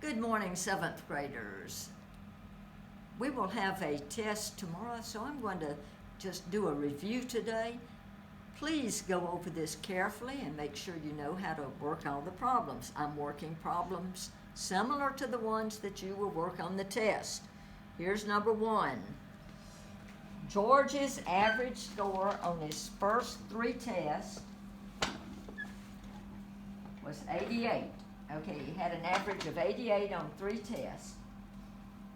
Good morning, seventh graders. We will have a test tomorrow, so I'm going to just do a review today. Please go over this carefully and make sure you know how to work all the problems. I'm working problems similar to the ones that you will work on the test. Here's number 1. George's average score on his first 3 tests was 88. Okay, he had an average of 88 on 3 tests.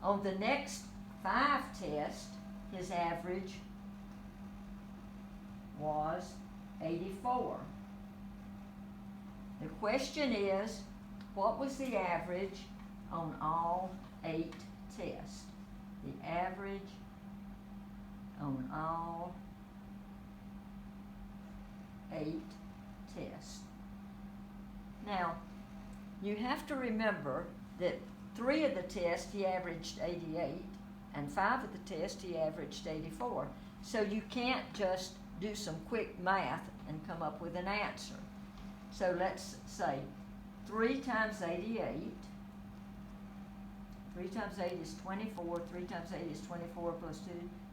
On the next 5 tests, his average was 84. The question is, what was the average on all 8 tests? The average on all 8 tests. Now, you have to remember that 3 of the tests he averaged 88, and 5 of the tests he averaged 84. So you can't just do some quick math and come up with an answer. So let's say 3 times 88, 3 times 8 is 24, 3 times 8 is 24 plus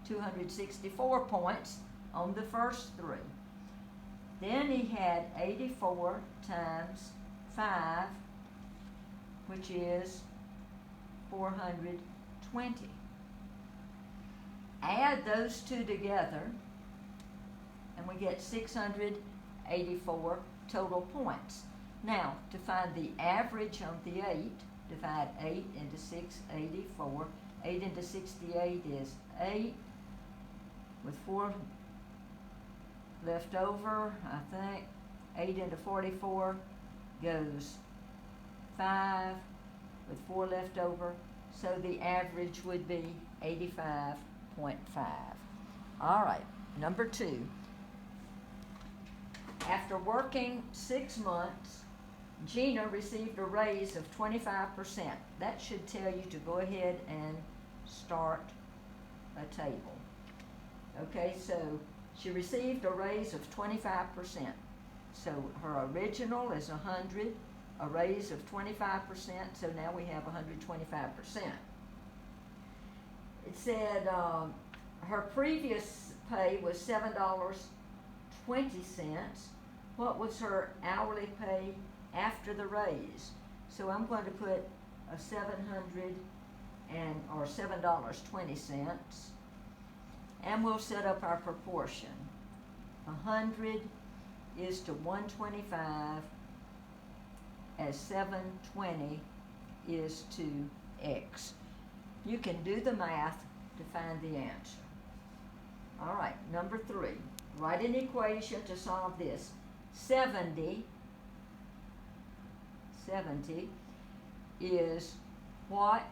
2, 264 points on the first 3. Then he had 84 times 5, which is 420. Add those 2 together, and we get 684 total points. Now, to find the average on the 8, divide 8 into 684. 8 into 68 is 8, with 4 left over, I think. 8 into 44 goes 5, with 4 left over, so the average would be 85.5. All right, number 2. After working 6 months, Gina received a raise of 25%. That should tell you to go ahead and start a table. Okay, so she received a raise of 25%. So her original is 100, a raise of 25%, so now we have 125%. It said her previous pay was $7.20. What was her hourly pay after the raise? So I'm going to put a $7.20, and we'll set up our proportion. 100 is to 125 as 720 is to x. You can do the math to find the answer. All right, number 3. Write an equation to solve this. 70 is what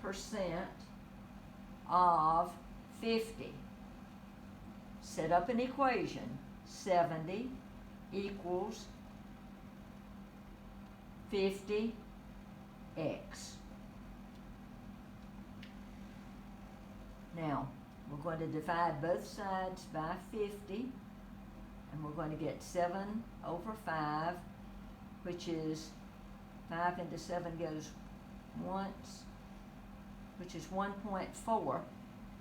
percent of 50? Set up an equation. 70 equals 50x. Now, we're going to divide both sides by 50, and we're going to get 7 over 5, which is 5 into 7 goes once, which is 1.4,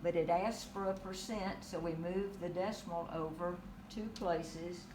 but it asks for a percent, so we move the decimal over 2 places,